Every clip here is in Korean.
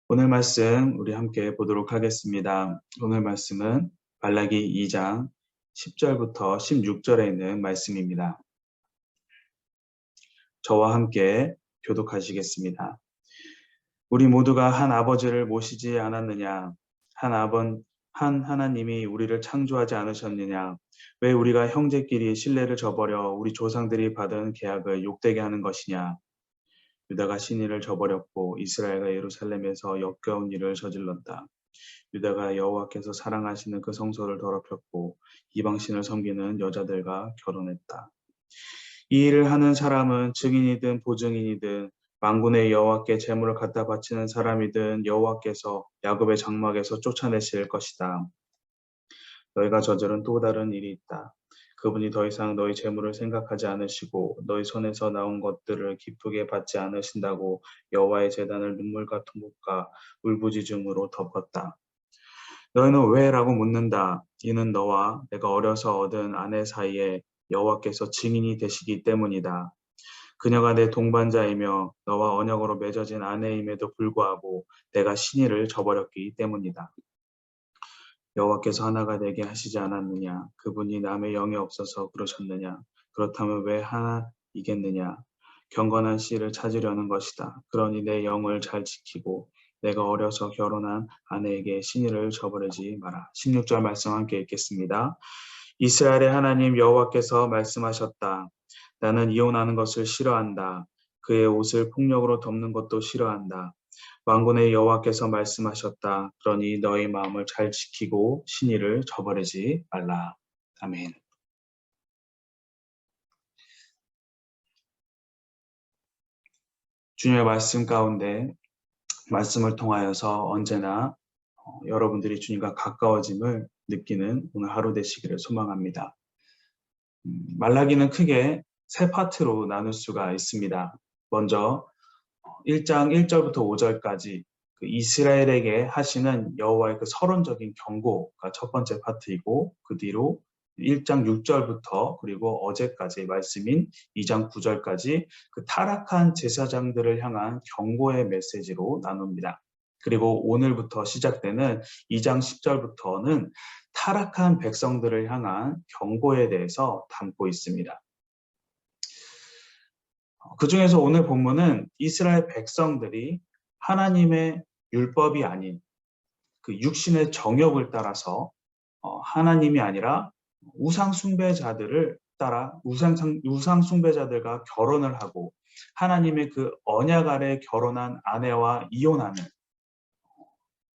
오늘 말씀 우리 함께 보도록 하겠습니다. 오늘 말씀은 말라기 2장 10절부터 16절에 있는 말씀입니다. 저와 함께 교독하시겠습니다. 우리 모두가 한 아버지를 모시지 않았느냐? 한 하나님이 우리를 창조하지 않으셨느냐? 왜 우리가 형제끼리 신뢰를 저버려 우리 조상들이 받은 계약을 욕되게 하는 것이냐? 유다가 신의를 저버렸고 이스라엘과 예루살렘에서 역겨운 일을 저질렀다. 유다가 여호와께서 사랑하시는 그 성소를 더럽혔고 이방신을 섬기는 여자들과 결혼했다. 이 일을 하는 사람은 증인이든 보증인이든 만군의 여호와께 제물을 갖다 바치는 사람이든 여호와께서 야곱의 장막에서 쫓아내실 것이다. 너희가 저지른 또 다른 일이 있다. 그분이 더 이상 너희 재물을 생각하지 않으시고 너희 손에서 나온 것들을 기쁘게 받지 않으신다고 여호와의 제단을 눈물과 통곡과 울부짖음으로 덮었다. 너희는 왜? 라고 묻는다. 이는 너와 내가 어려서 얻은 아내 사이에 여호와께서 증인이 되시기 때문이다. 그녀가 내 동반자이며 너와 언약으로 맺어진 아내임에도 불구하고 내가 신의를 저버렸기 때문이다. 여호와께서 하나가 되게 하시지 않았느냐? 그분이 남의 영이 없어서 그러셨느냐? 그렇다면 왜 하나이겠느냐? 경건한 씨를 찾으려는 것이다. 그러니 내 영을 잘 지키고 내가 어려서 결혼한 아내에게 신의를 저버리지 마라. 16절 말씀 함께 읽겠습니다. 이스라엘의 하나님 여호와께서 말씀하셨다. 나는 이혼하는 것을 싫어한다. 그의 옷을 폭력으로 덮는 것도 싫어한다. 만군의 여호와께서 말씀하셨다. 그러니 너희 마음을 잘 지키고 신의를 저버리지 말라. 아멘. 주님의 말씀 가운데 말씀을 통하여서 언제나 여러분들이 주님과 가까워짐을 느끼는 오늘 하루 되시기를 소망합니다. 말라기는 크게 세 파트로 나눌 수가 있습니다. 먼저 1장 1절부터 5절까지 그 이스라엘에게 하시는 여호와의 그 서론적인 경고가 첫 번째 파트이고 그 뒤로 1장 6절부터 그리고 어제까지 말씀인 2장 9절까지 그 타락한 제사장들을 향한 경고의 메시지로 나눕니다. 그리고 오늘부터 시작되는 2장 10절부터는 타락한 백성들을 향한 경고에 대해서 담고 있습니다. 그 중에서 오늘 본문은 이스라엘 백성들이 하나님의 율법이 아닌 그 육신의 정욕을 따라서 하나님이 아니라 우상 숭배자들을 따라 우상 숭배자들과 결혼을 하고 하나님의 그 언약 아래 결혼한 아내와 이혼하는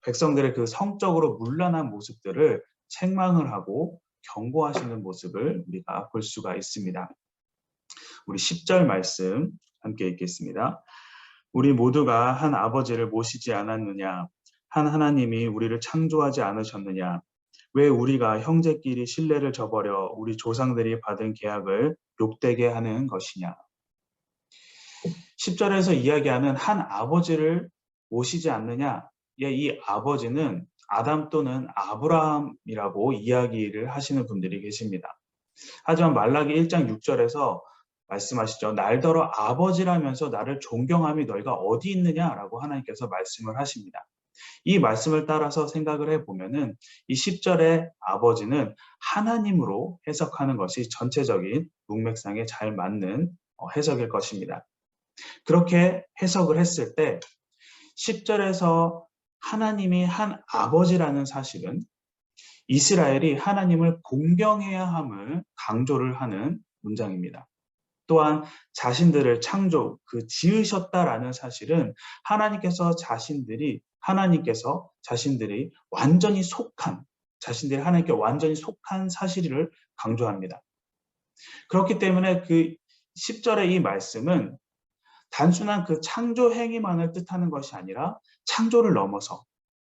백성들의 그 성적으로 문란한 모습들을 책망을 하고 경고하시는 모습을 우리가 볼 수가 있습니다. 우리 10절 말씀 함께 읽겠습니다. 우리 모두가 한 아버지를 모시지 않았느냐? 한 하나님이 우리를 창조하지 않으셨느냐? 왜 우리가 형제끼리 신뢰를 저버려 우리 조상들이 받은 계약을 욕되게 하는 것이냐? 10절에서 이야기하는 한 아버지를 모시지 않느냐? 이 아버지는 아담 또는 아브라함이라고 이야기를 하시는 분들이 계십니다. 하지만 말라기 1장 6절에서 말씀하시죠. 날더러 아버지라면서 나를 존경함이 너희가 어디 있느냐라고 하나님께서 말씀을 하십니다. 이 말씀을 따라서 생각을 해보면은 이 10절의 아버지는 하나님으로 해석하는 것이 전체적인 문맥상에 잘 맞는 해석일 것입니다. 그렇게 해석을 했을 때 10절에서 하나님이 한 아버지라는 사실은 이스라엘이 하나님을 공경해야 함을 강조를 하는 문장입니다. 또한 자신들을 창조, 지으셨다라는 사실은 자신들이 완전히 속한, 자신들이 하나님께 완전히 속한 사실을 강조합니다. 그렇기 때문에 그 10절의 이 말씀은 단순한 그 창조 행위만을 뜻하는 것이 아니라 창조를 넘어서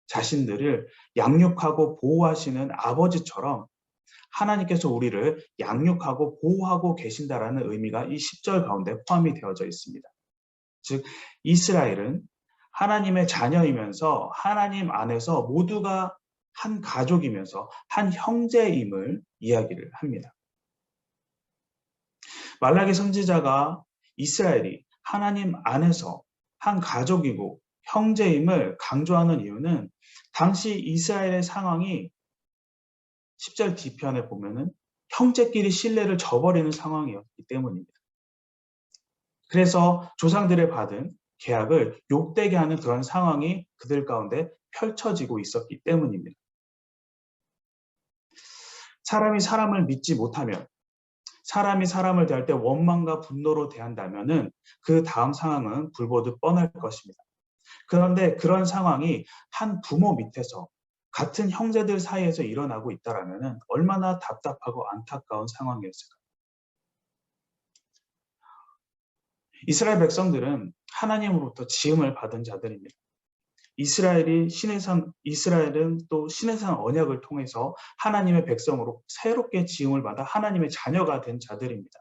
자신들을 양육하고 보호하시는 아버지처럼 하나님께서 우리를 양육하고 보호하고 계신다라는 의미가 이 10절 가운데 포함이 되어져 있습니다. 즉 이스라엘은 하나님의 자녀이면서 하나님 안에서 모두가 한 가족이면서 한 형제임을 이야기를 합니다. 말라기 선지자가 이스라엘이 하나님 안에서 한 가족이고 형제임을 강조하는 이유는 당시 이스라엘의 상황이 10절 뒤편에 보면은 형제끼리 신뢰를 저버리는 상황이었기 때문입니다. 그래서 조상들의 받은 계약을 욕되게 하는 그런 상황이 그들 가운데 펼쳐지고 있었기 때문입니다. 사람이 사람을 믿지 못하면, 사람이 사람을 대할 때 원망과 분노로 대한다면은 그 다음 상황은 불보듯 뻔할 것입니다. 그런데 그런 상황이 한 부모 밑에서 같은 형제들 사이에서 일어나고 있다라면은 얼마나 답답하고 안타까운 상황이었을까요? 이스라엘 백성들은 하나님으로부터 지음을 받은 자들입니다. 이스라엘은 또 신의 산 언약을 통해서 하나님의 백성으로 새롭게 지음을 받아 하나님의 자녀가 된 자들입니다.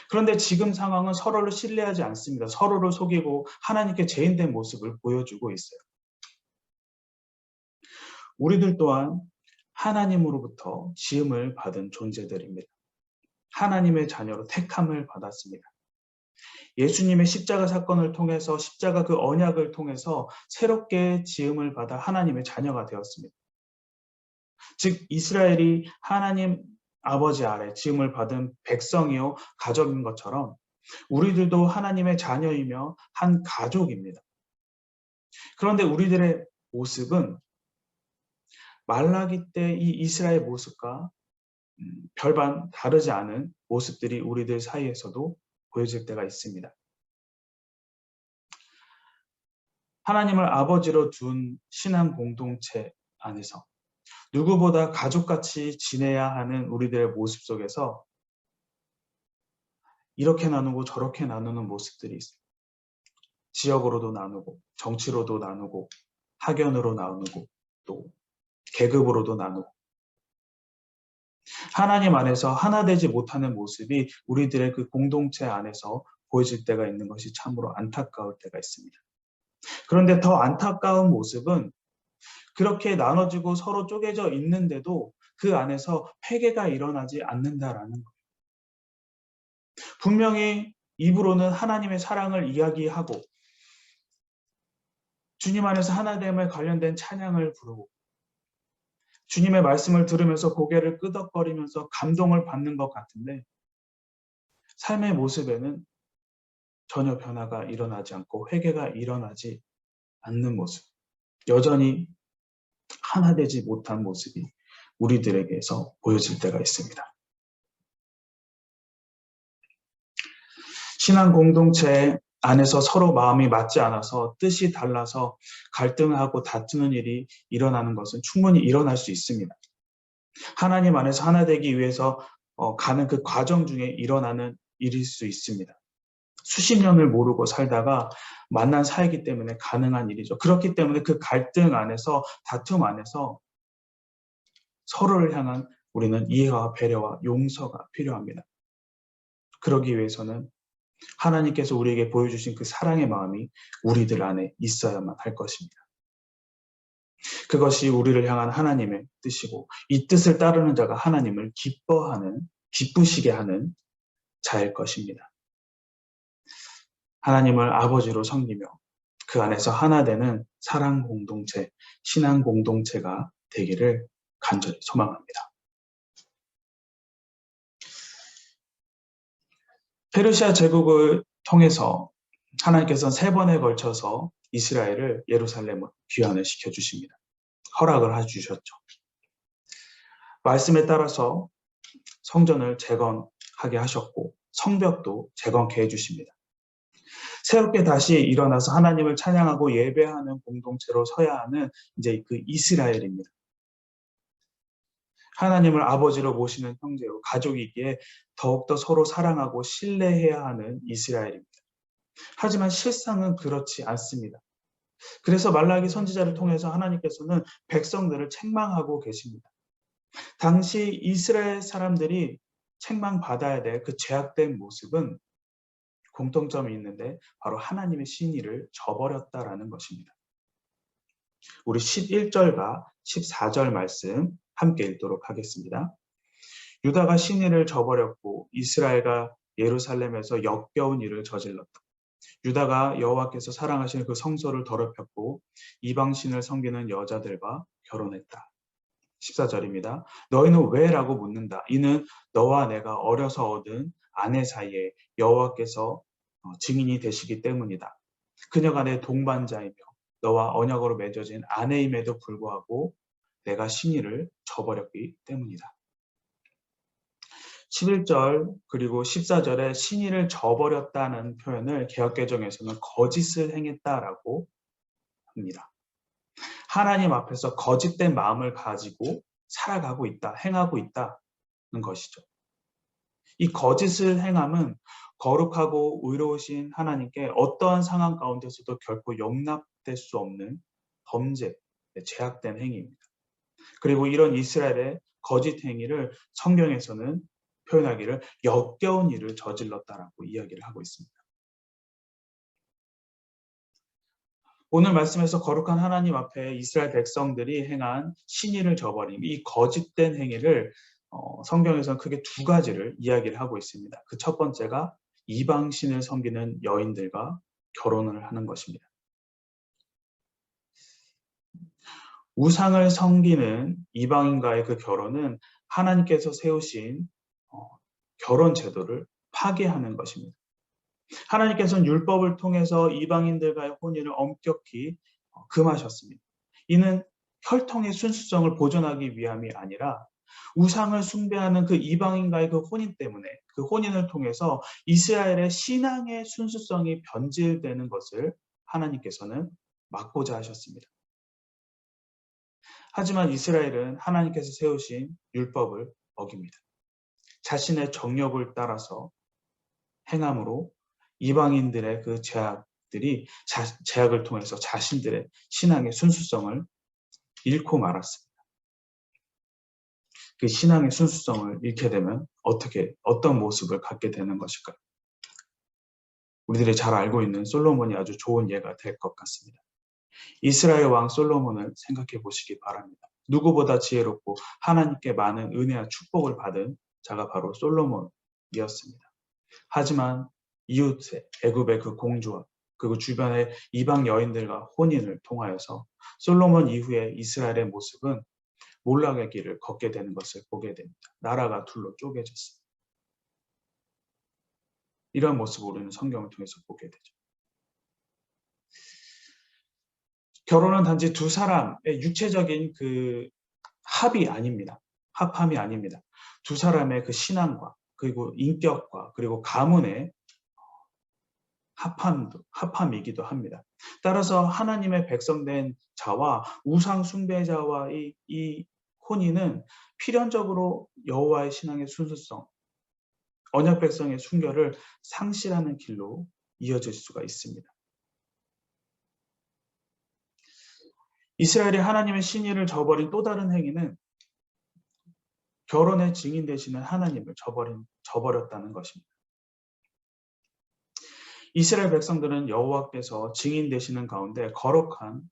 그런데 지금 상황은 서로를 신뢰하지 않습니다. 서로를 속이고 하나님께 죄인된 모습을 보여주고 있어요. 우리들 또한 하나님으로부터 지음을 받은 존재들입니다. 하나님의 자녀로 택함을 받았습니다. 예수님의 십자가 사건을 통해서 십자가 그 언약을 통해서 새롭게 지음을 받아 하나님의 자녀가 되었습니다. 즉 이스라엘이 하나님 아버지 아래 지음을 받은 백성이요 가족인 것처럼 우리들도 하나님의 자녀이며 한 가족입니다. 그런데 우리들의 모습은 말라기 때 이 이스라엘 모습과 별반 다르지 않은 모습들이 우리들 사이에서도 보여질 때가 있습니다. 하나님을 아버지로 둔 신앙 공동체 안에서 누구보다 가족같이 지내야 하는 우리들의 모습 속에서 이렇게 나누고 저렇게 나누는 모습들이 있어요. 지역으로도 나누고 정치로도 나누고 학연으로 나누고 또 계급으로도 나누고 하나님 안에서 하나 되지 못하는 모습이 우리들의 그 공동체 안에서 보여질 때가 있는 것이 참으로 안타까울 때가 있습니다. 그런데 더 안타까운 모습은 그렇게 나눠지고 서로 쪼개져 있는데도 그 안에서 회개가 일어나지 않는다라는 거예요. 분명히 입으로는 하나님의 사랑을 이야기하고 주님 안에서 하나됨에 관련된 찬양을 부르고 주님의 말씀을 들으면서 고개를 끄덕거리면서 감동을 받는 것 같은데 삶의 모습에는 전혀 변화가 일어나지 않고 회개가 일어나지 않는 모습, 여전히 하나 되지 못한 모습이 우리들에게서 보여질 때가 있습니다. 신앙 공동체 안에서 서로 마음이 맞지 않아서 뜻이 달라서 갈등하고 다투는 일이 일어나는 것은 충분히 일어날 수 있습니다. 하나님 안에서 하나 되기 위해서 가는 그 과정 중에 일어나는 일일 수 있습니다. 수십 년을 모르고 살다가 만난 사이기 때문에 가능한 일이죠. 그렇기 때문에 그 갈등 안에서 다툼 안에서 서로를 향한 우리는 이해와 배려와 용서가 필요합니다. 그러기 위해서는 하나님께서 우리에게 보여주신 그 사랑의 마음이 우리들 안에 있어야만 할 것입니다. 그것이 우리를 향한 하나님의 뜻이고 이 뜻을 따르는 자가 하나님을 기쁘시게 하는 자일 것입니다. 하나님을 아버지로 섬기며 그 안에서 하나 되는 사랑 공동체, 신앙 공동체가 되기를 간절히 소망합니다. 페르시아 제국을 통해서 하나님께서는 3번에 걸쳐서 이스라엘을 예루살렘으로 귀환을 시켜주십니다. 허락을 해주셨죠. 말씀에 따라서 성전을 재건하게 하셨고 성벽도 재건케 해주십니다. 새롭게 다시 일어나서 하나님을 찬양하고 예배하는 공동체로 서야 하는 이제 그 이스라엘입니다. 하나님을 아버지로 모시는 형제요 가족이기에 더욱더 서로 사랑하고 신뢰해야 하는 이스라엘입니다. 하지만 실상은 그렇지 않습니다. 그래서 말라기 선지자를 통해서 하나님께서는 백성들을 책망하고 계십니다. 당시 이스라엘 사람들이 책망받아야 될 그 죄악된 모습은 공통점이 있는데 바로 하나님의 신의를 저버렸다라는 것입니다. 우리 11절과 14절 말씀 함께 읽도록 하겠습니다. 유다가 신의를 저버렸고 이스라엘과 예루살렘에서 역겨운 일을 저질렀다. 유다가 여호와께서 사랑하시는 그 성소를 더럽혔고 이방신을 섬기는 여자들과 결혼했다. 14절입니다. 너희는 왜? 라고 묻는다. 이는 너와 내가 어려서 얻은 아내 사이에 여호와께서 증인이 되시기 때문이다. 그녀가 내 동반자이며 너와 언약으로 맺어진 아내임에도 불구하고 내가 신의를 저버렸기 때문이다. 11절 그리고 14절에 신의를 저버렸다는 표현을 개역개정에서는 거짓을 행했다라고 합니다. 하나님 앞에서 거짓된 마음을 가지고 살아가고 있다, 행하고 있다는 것이죠. 이 거짓을 행함은 거룩하고 의로우신 하나님께 어떠한 상황 가운데서도 결코 용납될 수 없는 범죄, 제약된 행위입니다. 그리고 이런 이스라엘의 거짓 행위를 성경에서는 표현하기를 역겨운 일을 저질렀다라고 이야기를 하고 있습니다. 오늘 말씀에서 거룩한 하나님 앞에 이스라엘 백성들이 행한 신의를 저버린 이 거짓된 행위를 성경에서는 크게 두 가지를 이야기를 하고 있습니다. 그 첫 번째가 이방신을 섬기는 여인들과 결혼을 하는 것입니다. 우상을 섬기는 이방인과의 그 결혼은 하나님께서 세우신 결혼 제도를 파괴하는 것입니다. 하나님께서는 율법을 통해서 이방인들과의 혼인을 엄격히 금하셨습니다. 이는 혈통의 순수성을 보존하기 위함이 아니라 우상을 숭배하는 그 이방인과의 그 혼인 때문에 그 혼인을 통해서 이스라엘의 신앙의 순수성이 변질되는 것을 하나님께서는 막고자 하셨습니다. 하지만 이스라엘은 하나님께서 세우신 율법을 어깁니다. 자신의 정욕을 따라서 행함으로 이방인들의 그 제약을 통해서 자신들의 신앙의 순수성을 잃고 말았습니다. 그 신앙의 순수성을 잃게 되면 어떤 모습을 갖게 되는 것일까요? 우리들이 잘 알고 있는 솔로몬이 아주 좋은 예가 될 것 같습니다. 이스라엘 왕 솔로몬을 생각해 보시기 바랍니다. 누구보다 지혜롭고 하나님께 많은 은혜와 축복을 받은 자가 바로 솔로몬이었습니다. 하지만 이웃의 애굽의 그 공주와 그리고 주변의 이방 여인들과 혼인을 통하여서 솔로몬 이후에 이스라엘의 모습은 몰락의 길을 걷게 되는 것을 보게 됩니다. 나라가 둘로 쪼개졌습니다. 이런 모습을 우리는 성경을 통해서 보게 되죠. 결혼은 단지 두 사람의 육체적인 그 합이 아닙니다. 합함이 아닙니다. 두 사람의 그 신앙과 그리고 인격과 그리고 가문의 합함이기도 합니다. 따라서 하나님의 백성된 자와 우상 숭배자와의 이 혼인은 필연적으로 여호와의 신앙의 순수성, 언약 백성의 순결을 상실하는 길로 이어질 수가 있습니다. 이스라엘이 하나님의 신의를 저버린 또 다른 행위는 결혼의 증인 되시는 하나님을 저버렸다는 것입니다. 이스라엘 백성들은 여호와께서 증인 되시는 가운데 거룩한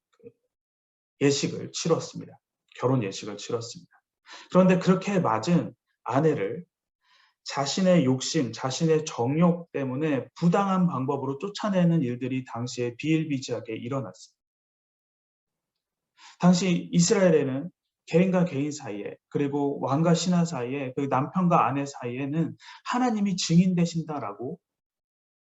예식을 치렀습니다. 결혼 예식을 치렀습니다. 그런데 그렇게 맞은 아내를 자신의 욕심, 자신의 정욕 때문에 부당한 방법으로 쫓아내는 일들이 당시에 비일비재하게 일어났습니다. 당시 이스라엘에는 개인과 개인 사이에 그리고 왕과 신하 사이에 그 남편과 아내 사이에는 하나님이 증인 되신다라고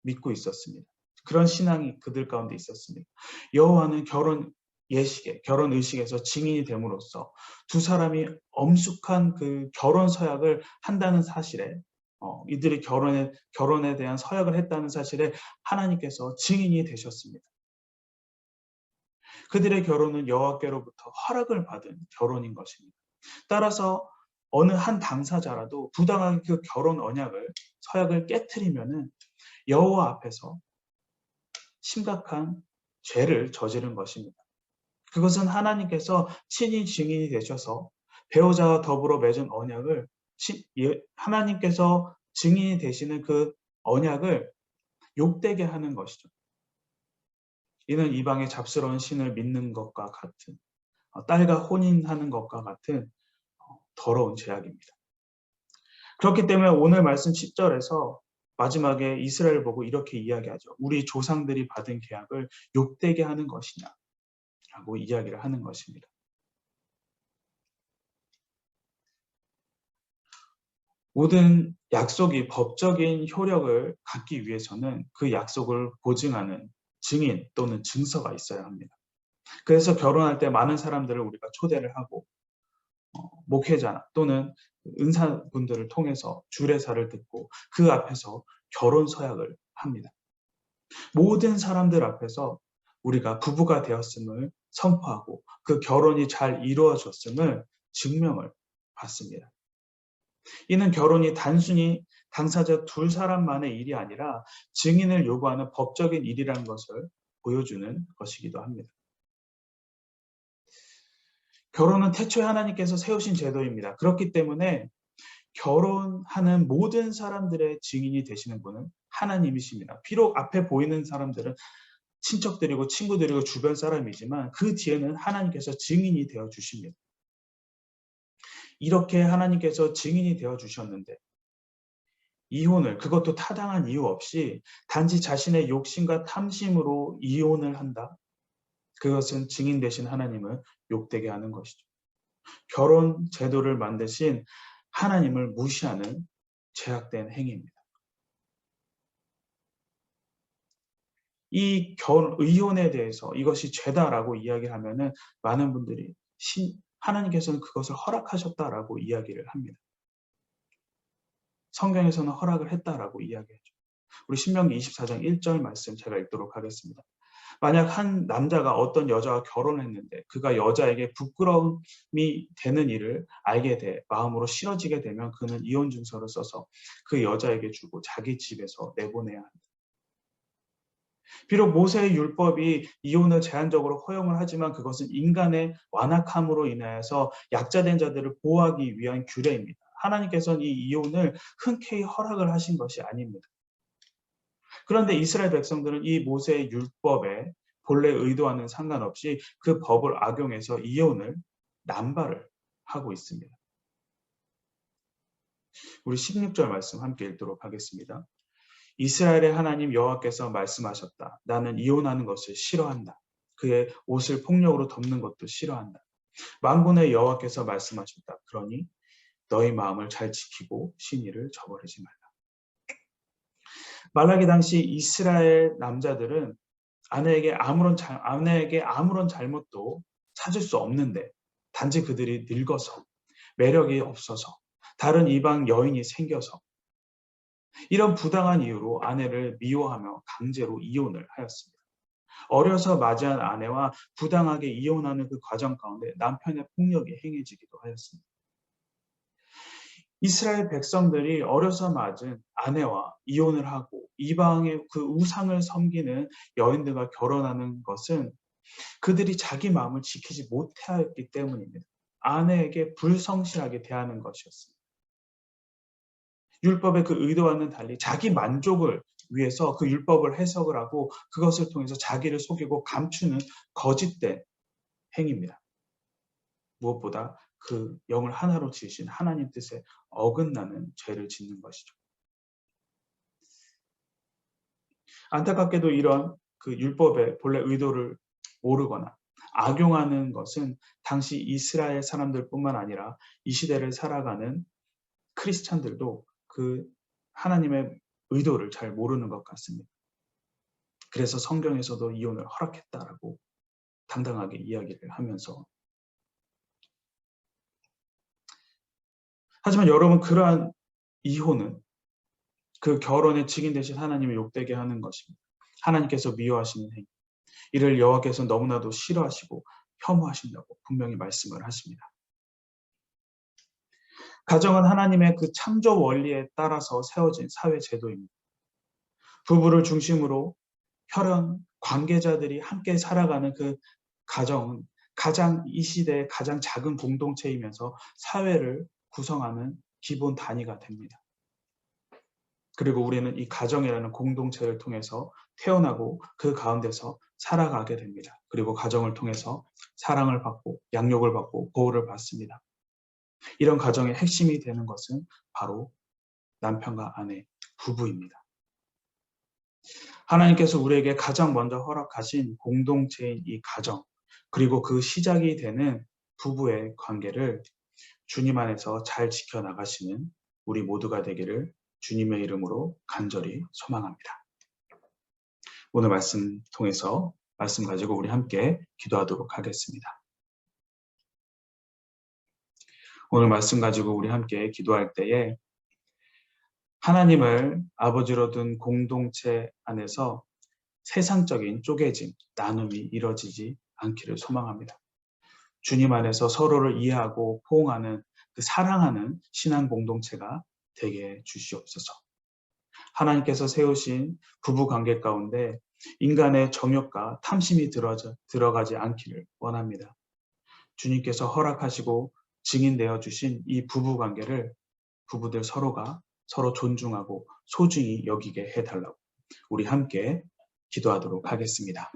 믿고 있었습니다. 그런 신앙이 그들 가운데 있었습니다. 여호와는 결혼 예식에, 결혼 의식에서 증인이 됨으로써 두 사람이 엄숙한 그 결혼 서약을 한다는 사실에 이들이 결혼에 대한 서약을 했다는 사실에 하나님께서 증인이 되셨습니다. 그들의 결혼은 여호와께로부터 허락을 받은 결혼인 것입니다. 따라서 어느 한 당사자라도 부당하게 그 결혼 서약을 깨트리면은 여호와 앞에서 심각한 죄를 저지른 것입니다. 그것은 하나님께서 친히 증인이 되셔서 배우자와 더불어 맺은 언약을 하나님께서 증인이 되시는 그 언약을 욕되게 하는 것이죠. 이는 이방의 잡스러운 신을 믿는 것과 같은 딸과 혼인하는 것과 같은 더러운 죄악입니다. 그렇기 때문에 오늘 말씀 10절에서 마지막에 이스라엘 보고 이렇게 이야기하죠. 우리 조상들이 받은 계약을 욕되게 하는 것이냐 라고 이야기를 하는 것입니다. 모든 약속이 법적인 효력을 갖기 위해서는 그 약속을 보증하는 증인 또는 증서가 있어야 합니다. 그래서 결혼할 때 많은 사람들을 우리가 초대를 하고 목회자 또는 은사분들을 통해서 주례사를 듣고 그 앞에서 결혼 서약을 합니다. 모든 사람들 앞에서 우리가 부부가 되었음을 선포하고 그 결혼이 잘 이루어졌음을 증명을 받습니다. 이는 결혼이 단순히 당사자 두 사람만의 일이 아니라 증인을 요구하는 법적인 일이라는 것을 보여주는 것이기도 합니다. 결혼은 태초에 하나님께서 세우신 제도입니다. 그렇기 때문에 결혼하는 모든 사람들의 증인이 되시는 분은 하나님이십니다. 비록 앞에 보이는 사람들은 친척들이고 친구들이고 주변 사람이지만 그 뒤에는 하나님께서 증인이 되어 주십니다. 이렇게 하나님께서 증인이 되어 주셨는데 이혼을, 그것도 타당한 이유 없이 단지 자신의 욕심과 탐심으로 이혼을 한다. 그것은 증인 되신 하나님을 욕되게 하는 것이죠. 결혼 제도를 만드신 하나님을 무시하는 죄악된 행위입니다. 이 이혼에 대해서 이것이 죄다라고 이야기하면은 많은 분들이 하나님께서는 그것을 허락하셨다라고 이야기를 합니다. 성경에서는 허락을 했다라고 이야기하죠. 우리 신명기 24장 1절 말씀 제가 읽도록 하겠습니다. 만약 한 남자가 어떤 여자와 결혼을 했는데 그가 여자에게 부끄러움이 되는 일을 알게 돼 마음으로 싫어지게 되면 그는 이혼 증서를 써서 그 여자에게 주고 자기 집에서 내보내야 한다. 비록 모세의 율법이 이혼을 제한적으로 허용을 하지만 그것은 인간의 완악함으로 인하여서 약자된 자들을 보호하기 위한 규례입니다. 하나님께서는 이 이혼을 흔쾌히 허락을 하신 것이 아닙니다. 그런데 이스라엘 백성들은 이 모세의 율법에 본래 의도와는 상관없이 그 법을 악용해서 이혼을 남발을 하고 있습니다. 우리 16절 말씀 함께 읽도록 하겠습니다. 이스라엘의 하나님 여호와께서 말씀하셨다. 나는 이혼하는 것을 싫어한다. 그의 옷을 폭력으로 덮는 것도 싫어한다. 만군의 여호와께서 말씀하셨다. 그러니 너희 마음을 잘 지키고 신의를 저버리지 말라. 말라기 당시 이스라엘 남자들은 아내에게 아무런 잘못도 찾을 수 없는데 단지 그들이 늙어서 매력이 없어서 다른 이방 여인이 생겨서 이런 부당한 이유로 아내를 미워하며 강제로 이혼을 하였습니다. 어려서 맞이한 아내와 부당하게 이혼하는 그 과정 가운데 남편의 폭력이 행해지기도 하였습니다. 이스라엘 백성들이 어려서 맞은 아내와 이혼을 하고 이방의 그 우상을 섬기는 여인들과 결혼하는 것은 그들이 자기 마음을 지키지 못하였기 때문입니다. 아내에게 불성실하게 대하는 것이었습니다. 율법의 그 의도와는 달리 자기 만족을 위해서 그 율법을 해석을 하고 그것을 통해서 자기를 속이고 감추는 거짓된 행위입니다. 무엇보다 그 영을 하나로 지으신 하나님 뜻에 어긋나는 죄를 짓는 것이죠. 안타깝게도 이런 그 율법의 본래 의도를 모르거나 악용하는 것은 당시 이스라엘 사람들뿐만 아니라 이 시대를 살아가는 크리스찬들도 그 하나님의 의도를 잘 모르는 것 같습니다. 그래서 성경에서도 이혼을 허락했다라고 당당하게 이야기를 하면서 하지만 여러분 그러한 이혼은 그 결혼의 증인 되신 하나님을 욕되게 하는 것입니다. 하나님께서 미워하시는 행위. 이를 여호와께서 너무나도 싫어하시고 혐오하신다고 분명히 말씀을 하십니다. 가정은 하나님의 그 창조 원리에 따라서 세워진 사회 제도입니다. 부부를 중심으로 혈연 관계자들이 함께 살아가는 그 가정은 이 시대의 가장 작은 공동체이면서 사회를 구성하는 기본 단위가 됩니다. 그리고 우리는 이 가정이라는 공동체를 통해서 태어나고 그 가운데서 살아가게 됩니다. 그리고 가정을 통해서 사랑을 받고 양육을 받고 보호를 받습니다. 이런 가정의 핵심이 되는 것은 바로 남편과 아내, 부부입니다. 하나님께서 우리에게 가장 먼저 허락하신 공동체인 이 가정, 그리고 그 시작이 되는 부부의 관계를 주님 안에서 잘 지켜나가시는 우리 모두가 되기를 주님의 이름으로 간절히 소망합니다. 오늘 말씀 통해서 말씀 가지고 우리 함께 기도하도록 하겠습니다. 오늘 말씀 가지고 우리 함께 기도할 때에 하나님을 아버지로 둔 공동체 안에서 세상적인 쪼개짐, 나눔이 이뤄지지 않기를 소망합니다. 주님 안에서 서로를 이해하고 포옹하는 그 사랑하는 신앙 공동체가 되게 주시옵소서. 하나님께서 세우신 부부 관계 가운데 인간의 정욕과 탐심이 들어가지 않기를 원합니다. 주님께서 허락하시고 증인되어 주신 이 부부 관계를 부부들 서로가 서로 존중하고 소중히 여기게 해달라고 우리 함께 기도하도록 하겠습니다.